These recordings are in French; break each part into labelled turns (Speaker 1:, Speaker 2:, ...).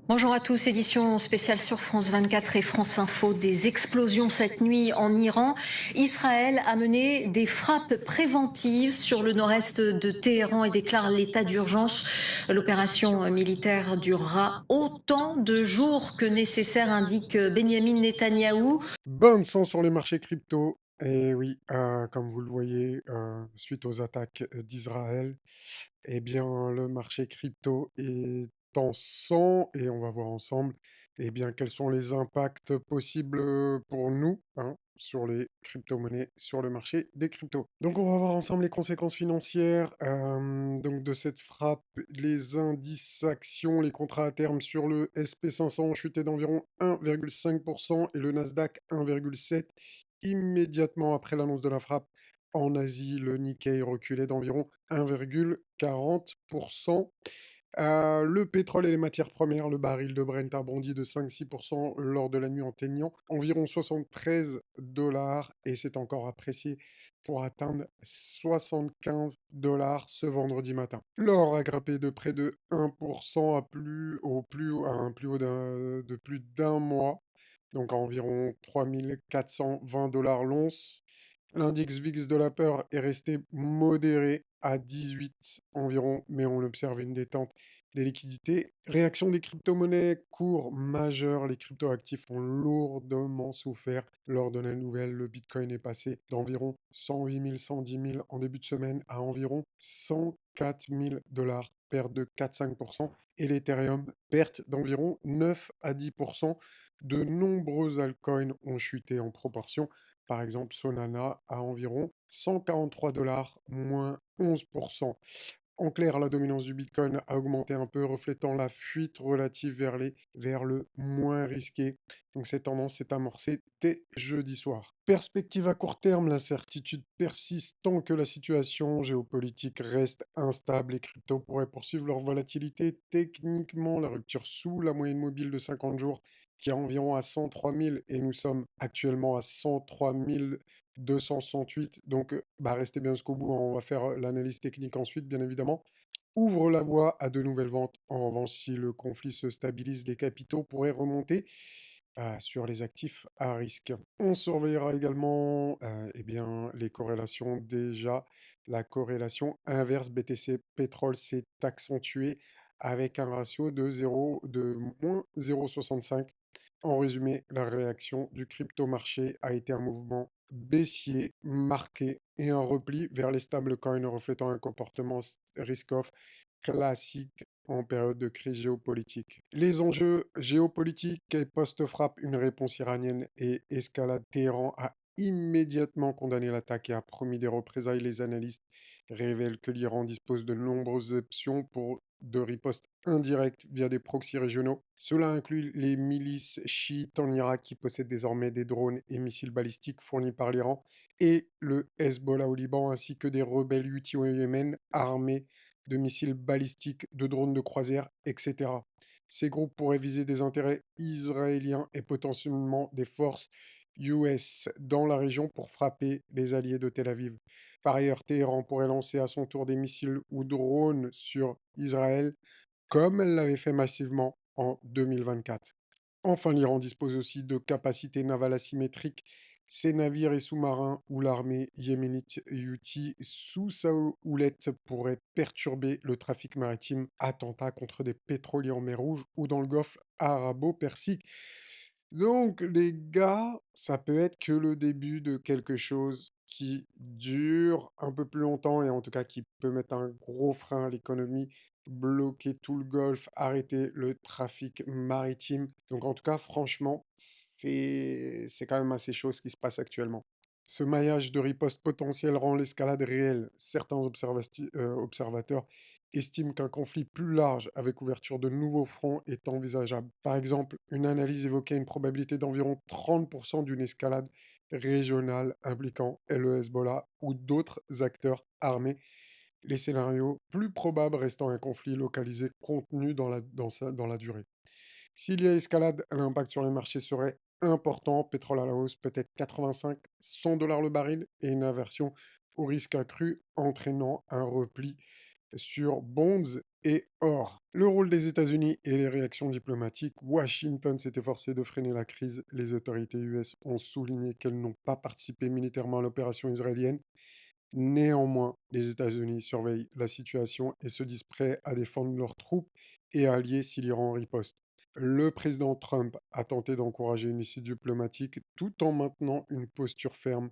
Speaker 1: Bonjour à tous, édition spéciale sur France 24 et France Info. Des explosions cette nuit en Iran. Israël a mené des frappes préventives sur le nord-est de Téhéran et déclare l'état d'urgence. L'opération militaire durera autant de jours que nécessaire, indique Benyamin Netanyahou.
Speaker 2: Bain de sang sur les marchés crypto. Et oui, comme vous le voyez, suite aux attaques d'Israël, eh bien, le marché crypto est en sang et on va voir ensemble, eh bien, quels sont les impacts possibles pour nous, hein, sur les crypto-monnaies, sur le marché des cryptos. Donc, on va voir ensemble les conséquences financières donc de cette frappe. Les indices actions, les contrats à terme sur le SP500 ont chuté d'environ 1,5% et le Nasdaq 1,7%. Immédiatement après l'annonce de la frappe, en Asie, le Nikkei reculait d'environ 1,40%. Le pétrole et les matières premières, le baril de Brent a bondi de 5-6% lors de la nuit, atteignant environ 73 dollars et s'est encore apprécié pour atteindre 75 dollars ce vendredi matin. L'or a grimpé de près de 1% à un plus haut de plus d'un mois, donc à environ 3420 dollars l'once. L'indice VIX de la peur est resté modéré à 18 environ, mais on observe une détente des liquidités. Réaction des crypto-monnaies, cours majeur, les crypto-actifs ont lourdement souffert lors de la nouvelle. Le Bitcoin est passé d'environ 108 000, 110 000 en début de semaine à environ 104 000 dollars, perte de 4-5%, et l'Ethereum, perte d'environ 9 à 10%. De nombreux altcoins ont chuté en proportion. Par exemple, Solana à environ 143 dollars, moins 11%. En clair, la dominance du Bitcoin a augmenté un peu, reflétant la fuite relative vers le moins risqué. Donc cette tendance s'est amorcée dès jeudi soir. Perspective à court terme, l'incertitude persiste tant que la situation géopolitique reste instable. Les cryptos pourraient poursuivre leur volatilité. Techniquement, la rupture sous la moyenne mobile de 50 jours, qui est environ à 103 000, et nous sommes actuellement à 103 268. Donc, restez bien jusqu'au bout, hein. On va faire l'analyse technique ensuite, bien évidemment. Ouvre la voie à de nouvelles ventes. En revanche, si le conflit se stabilise, les capitaux pourraient remonter sur les actifs à risque. On surveillera également eh bien, les corrélations. Déjà, la corrélation inverse BTC pétrole s'est accentuée avec un ratio de moins 0,65. En résumé, la réaction du crypto-marché a été un mouvement baissier marqué et un repli vers les stablecoins reflétant un comportement risk-off classique en période de crise géopolitique. Les enjeux géopolitiques et post-frappe, une réponse iranienne et escalade. Téhéran a immédiatement condamné l'attaque et a promis des représailles. Les analystes révèlent que l'Iran dispose de nombreuses options de riposte indirecte via des proxys régionaux. Cela inclut les milices chiites en Irak qui possèdent désormais des drones et missiles balistiques fournis par l'Iran, et le Hezbollah au Liban, ainsi que des rebelles Houthis au Yémen armés de missiles balistiques, de drones de croisière, etc. Ces groupes pourraient viser des intérêts israéliens et potentiellement des forces US dans la région pour frapper les alliés de Tel Aviv. Par ailleurs, Téhéran pourrait lancer à son tour des missiles ou drones sur Israël, comme elle l'avait fait massivement en 2024. Enfin, l'Iran dispose aussi de capacités navales asymétriques. Ses navires et sous-marins ou l'armée yéménite Houthi sous sa houlette pourraient perturber le trafic maritime, attentats contre des pétroliers en mer Rouge ou dans le golfe arabo-persique. Donc, les gars, ça peut être que le début de quelque chose qui dure un peu plus longtemps et en tout cas qui peut mettre un gros frein à l'économie, bloquer tout le Golfe, arrêter le trafic maritime. Donc en tout cas, franchement, c'est quand même assez chaud ce qui se passe actuellement. Ce maillage de riposte potentiel rend l'escalade réelle. Certains observateurs estiment qu'un conflit plus large avec ouverture de nouveaux fronts est envisageable. Par exemple, une analyse évoquait une probabilité d'environ 30% d'une escalade régionale impliquant le Hezbollah ou d'autres acteurs armés, les scénarios plus probables restant un conflit localisé contenu dans la durée. S'il y a escalade, l'impact sur les marchés serait important. Pétrole à la hausse, peut-être 85, 100 dollars le baril, et une aversion au risque accru entraînant un repli sur bonds et or. Le rôle des États-Unis et les réactions diplomatiques, Washington s'est efforcé de freiner la crise. Les autorités US ont souligné qu'elles n'ont pas participé militairement à l'opération israélienne. Néanmoins, les États-Unis surveillent la situation et se disent prêts à défendre leurs troupes et alliés si l'Iran riposte. Le président Trump a tenté d'encourager une issue diplomatique tout en maintenant une posture ferme.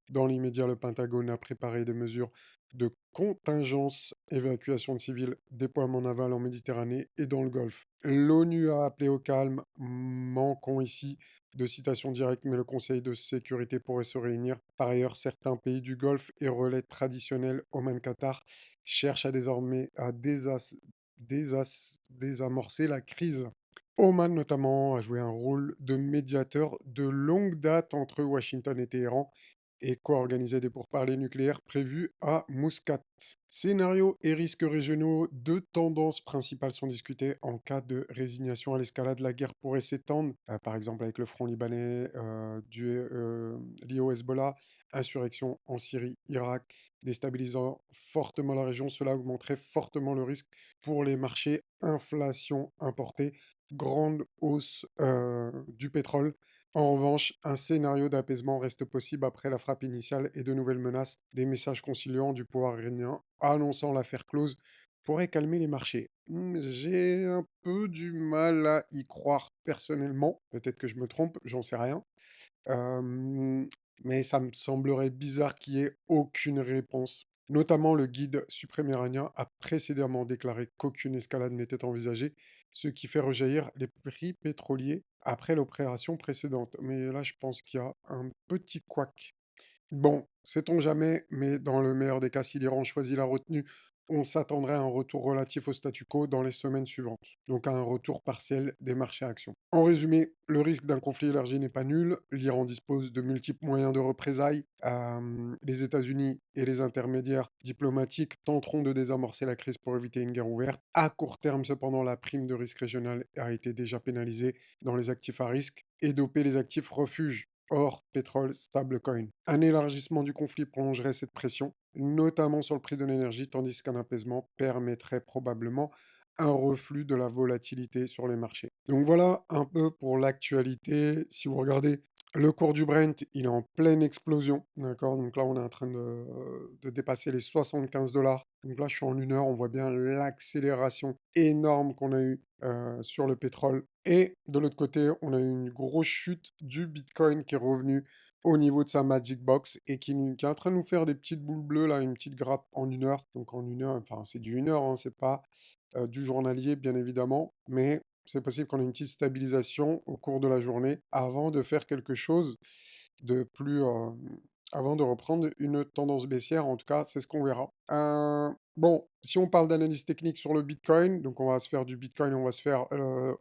Speaker 2: Dans l'immédiat, le Pentagone a préparé des mesures de contingence, évacuation de civils, déploiement naval en Méditerranée et dans le Golfe. L'ONU a appelé au calme, manquons ici de citation directe, mais le Conseil de sécurité pourrait se réunir. Par ailleurs, certains pays du Golfe et relais traditionnels, Oman, Qatar, cherchent à désormais à désamorcer la crise. Oman, notamment, a joué un rôle de médiateur de longue date entre Washington et Téhéran et co-organisé des pourparlers nucléaires prévus à Muscat. Scénarios et risques régionaux, deux tendances principales sont discutées en cas de résignation à l'escalade. La guerre pourrait s'étendre, par exemple avec le front libanais lié au Hezbollah, insurrection en Syrie, Irak, déstabilisant fortement la région. Cela augmenterait fortement le risque pour les marchés, inflation importée, grande hausse du pétrole. En revanche, un scénario d'apaisement reste possible après la frappe initiale et de nouvelles menaces. Des messages conciliants du pouvoir iranien annonçant l'affaire close pourraient calmer les marchés. J'ai un peu du mal à y croire personnellement. Peut-être que je me trompe, j'en sais rien. Hem, mais ça me semblerait bizarre qu'il y ait aucune réponse. Notamment, le guide suprême iranien a précédemment déclaré qu'aucune escalade n'était envisagée, ce qui fait rejaillir les prix pétroliers après l'opération précédente. Mais là, je pense qu'il y a un petit couac. Bon, sait-on jamais, mais dans le meilleur des cas, si l'Iran choisit la retenue, on s'attendrait à un retour relatif au statu quo dans les semaines suivantes, donc à un retour partiel des marchés actions. En résumé, le risque d'un conflit élargi n'est pas nul. L'Iran dispose de multiples moyens de représailles. Les États-Unis et les intermédiaires diplomatiques tenteront de désamorcer la crise pour éviter une guerre ouverte. À court terme, cependant, la prime de risque régional a été déjà pénalisée dans les actifs à risque et dopé les actifs refuges. Or, pétrole, stablecoin. Un élargissement du conflit prolongerait cette pression, notamment sur le prix de l'énergie, tandis qu'un apaisement permettrait probablement un reflux de la volatilité sur les marchés. Donc voilà un peu pour l'actualité. Si vous regardez le cours du Brent, il est en pleine explosion. D'accord. Donc là, on est en train de dépasser les 75 dollars. Donc là, je suis en 1 heure. On voit bien l'accélération énorme qu'on a eue sur le pétrole. Et de l'autre côté, on a eu une grosse chute du Bitcoin qui est revenu au niveau de sa Magic Box et qui est en train de nous faire des petites boules bleues, là, une petite grappe en 1 heure. Donc en 1 heure, enfin, c'est du 1 heure, hein, c'est pas du journalier, bien évidemment, mais c'est possible qu'on ait une petite stabilisation au cours de la journée avant de faire quelque chose de plus, avant de reprendre une tendance baissière. En tout cas, c'est ce qu'on verra. Bon, si on parle d'analyse technique sur le Bitcoin, donc on va se faire du Bitcoin, on va se faire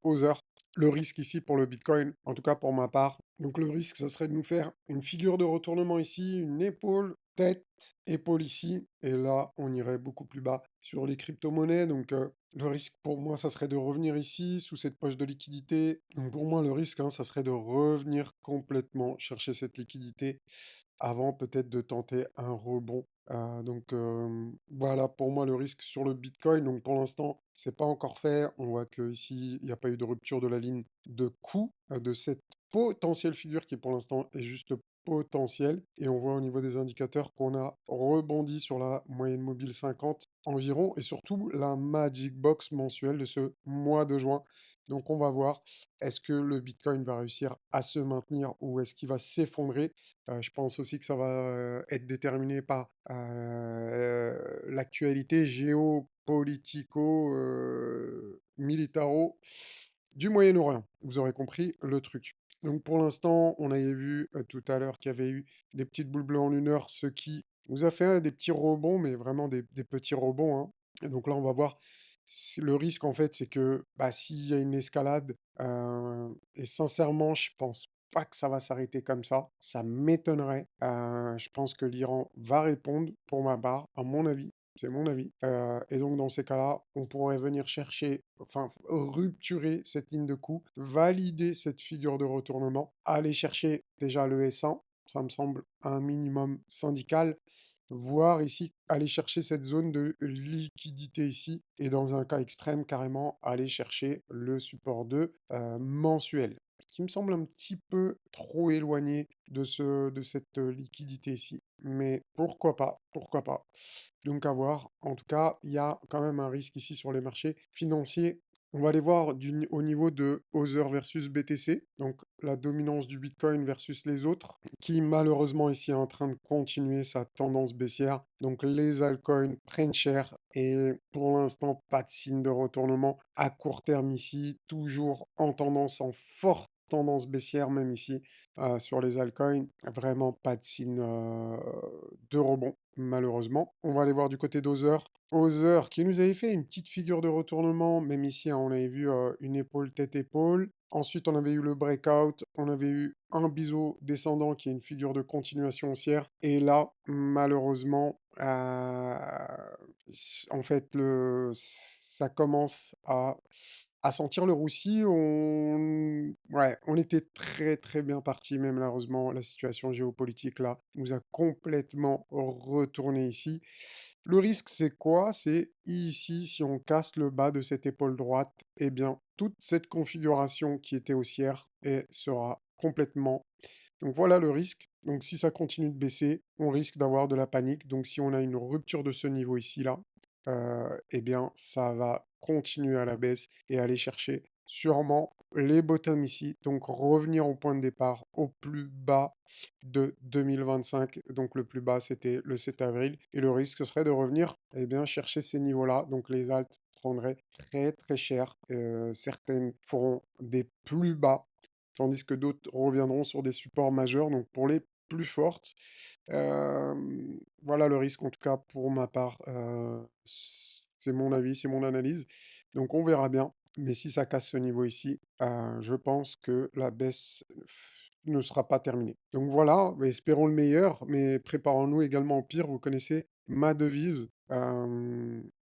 Speaker 2: aux heures. Le risque ici pour le Bitcoin, en tout cas pour ma part, donc le risque, ça serait de nous faire une figure de retournement ici, une épaule, tête, épaule ici, et là, on irait beaucoup plus bas sur les crypto-monnaies. Donc le risque pour moi, ça serait de revenir ici, sous cette poche de liquidité. Donc pour moi, le risque, hein, ça serait de revenir complètement chercher cette liquidité avant peut-être de tenter un rebond. Voilà pour moi le risque sur le Bitcoin. Donc pour l'instant, c'est pas encore fait. On voit qu'ici, il n'y a pas eu de rupture de la ligne de coût de cette potentielle figure qui pour l'instant est juste potentielle. Et on voit au niveau des indicateurs qu'on a rebondi sur la moyenne mobile 50 environ et surtout la Magic Box mensuelle de ce mois de juin. Donc on va voir, est-ce que le Bitcoin va réussir à se maintenir ou est-ce qu'il va s'effondrer? Je pense aussi que ça va, être déterminé par, l'actualité géopolitico, militaro du Moyen-Orient. Vous aurez compris le truc. Donc pour l'instant, on avait vu, tout à l'heure qu'il y avait eu des petites boules bleues en 1 heure, ce qui nous a fait, des petits rebonds, mais vraiment des petits rebonds, hein. Et donc là, on va voir si le risque, en fait, c'est que, bah, s'il y a une escalade, et sincèrement, je pense pas que ça va s'arrêter comme ça m'étonnerait. Je pense que l'Iran va répondre pour ma part, à mon avis, c'est mon avis. Et donc dans ces cas-là, on pourrait venir chercher, enfin rupturer cette ligne de coup, valider cette figure de retournement, aller chercher déjà le S1, ça me semble un minimum syndical voire ici aller chercher cette zone de liquidité ici et dans un cas extrême, carrément aller chercher le support 2 mensuel. Ce qui me semble un petit peu trop éloigné de cette, liquidité ici. Mais pourquoi pas? Pourquoi pas? Donc à voir. En tout cas, il y a quand même un risque ici sur les marchés financiers. On va aller voir au niveau de Other versus BTC, donc la dominance du Bitcoin versus les autres, qui malheureusement ici est en train de continuer sa tendance baissière. Donc les altcoins prennent cher et pour l'instant, pas de signe de retournement à court terme ici, toujours en tendance, en forte tendance baissière même ici sur les altcoins. Vraiment pas de signe de rebond, malheureusement. On va aller voir du côté d'Other. Other qui nous avait fait une petite figure de retournement, même ici, hein, on avait vu une épaule tête-épaule. Ensuite, on avait eu le breakout, on avait eu un biseau descendant qui est une figure de continuation haussière. Et là, malheureusement, en fait, ça commence à sentir le roussi. Ouais, on était très très bien parti, mais malheureusement, la situation géopolitique là nous a complètement retourné ici. Le risque, c'est quoi? C'est ici, si on casse le bas de cette épaule droite, eh bien, toute cette configuration qui était haussière sera complètement. Donc voilà le risque. Donc si ça continue de baisser, on risque d'avoir de la panique. Donc si on a une rupture de ce niveau ici là, eh bien, ça va continuer à la baisse et aller chercher sûrement les bottoms ici. Donc revenir au point de départ, au plus bas de 2025. Donc le plus bas, c'était le 7 avril. Et le risque, ce serait de revenir, eh bien, chercher ces niveaux-là. Donc les alts prendraient très très cher. Certaines feront des plus bas, tandis que d'autres reviendront sur des supports majeurs. Donc pour les plus fortes, voilà le risque en tout cas pour ma part, c'est mon avis, c'est mon analyse. Donc on verra bien, mais si ça casse ce niveau ici, je pense que la baisse ne sera pas terminée. Donc voilà, espérons le meilleur, mais préparons-nous également au pire. Vous connaissez ma devise,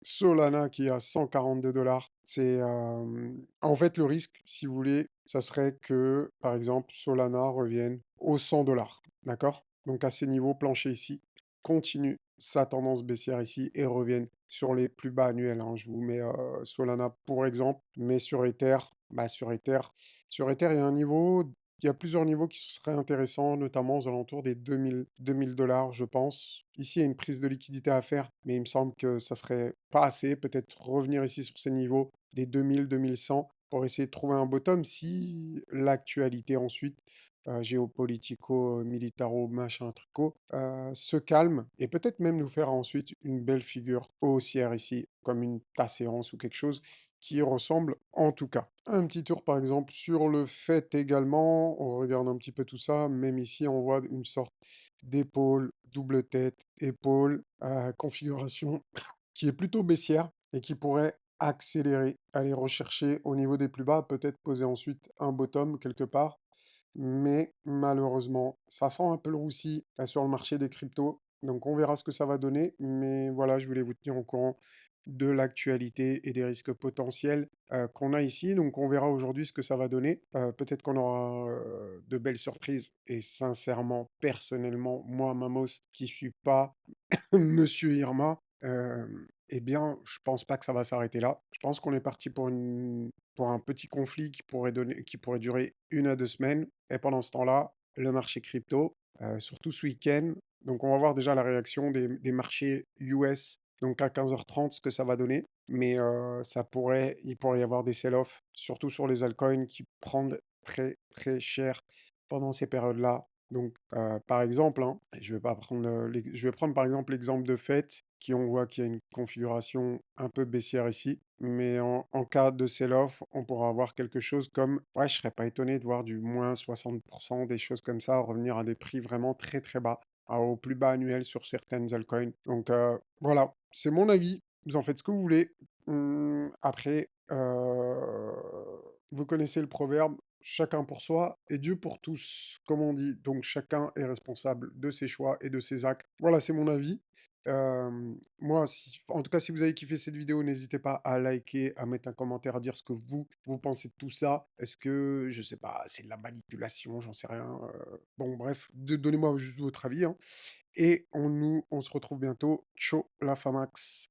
Speaker 2: Solana qui est à 142 $. C'est, en fait, le risque, si vous voulez, ça serait que, par exemple, Solana revienne aux 100 $, d'accord? Donc à ces niveaux planchers ici, continue sa tendance baissière ici et revienne sur les plus bas annuels, hein. Je vous mets Solana pour exemple, mais sur Ether, il y a un niveau, il y a plusieurs niveaux qui seraient intéressants, notamment aux alentours des 2000 $, je pense. Ici, il y a une prise de liquidité à faire, mais il me semble que ça serait pas assez. Peut-être revenir ici sur ces niveaux des 2000-2100 pour essayer de trouver un bottom si l'actualité ensuite géopolitico, militaro, machin, truco, se calme et peut-être même nous faire ensuite une belle figure haussière ici, comme une séance ou quelque chose qui ressemble en tout cas. Un petit tour par exemple sur le fait également, on regarde un petit peu tout ça, même ici on voit une sorte d'épaule, double tête, épaule, configuration qui est plutôt baissière et qui pourrait accélérer, aller rechercher au niveau des plus bas, peut-être poser ensuite un bottom quelque part, mais malheureusement, ça sent un peu le roussi sur le marché des cryptos. Donc on verra ce que ça va donner. Mais voilà, je voulais vous tenir au courant de l'actualité et des risques potentiels qu'on a ici. Donc on verra aujourd'hui ce que ça va donner. Peut-être qu'on aura de belles surprises. Et sincèrement, personnellement, moi, Mamos, qui suis pas Monsieur Irma, eh bien, je pense pas que ça va s'arrêter là. Je pense qu'on est parti pour un petit conflit qui pourrait durer 1 à 2 semaines. Et pendant ce temps-là, le marché crypto, surtout ce week-end. Donc, on va voir déjà la réaction des marchés US. Donc, à 15h30, ce que ça va donner. Mais il pourrait y avoir des sell-off, surtout sur les altcoins qui prennent très très cher pendant ces périodes-là. Donc, par exemple, hein, je vais pas prendre, je vais prendre par exemple l'exemple de FET, qui on voit qu'il y a une configuration un peu baissière ici. Mais en cas de sell-off, on pourra avoir quelque chose comme, ouais, je serais pas étonné de voir du moins 60%, des choses comme ça, revenir à des prix vraiment très très bas, au plus bas annuel sur certaines altcoins. Donc voilà, c'est mon avis. Vous en faites ce que vous voulez. Après, vous connaissez le proverbe, chacun pour soi et Dieu pour tous, comme on dit. Donc chacun est responsable de ses choix et de ses actes. Voilà, c'est mon avis. Moi, en tout cas, si vous avez kiffé cette vidéo, n'hésitez pas à liker, à mettre un commentaire, à dire ce que vous pensez de tout ça. Est-ce que, je sais pas, c'est de la manipulation, j'en sais rien. Bon, bref, donnez-moi juste votre avis, hein. Et on se retrouve bientôt. Ciao la famax.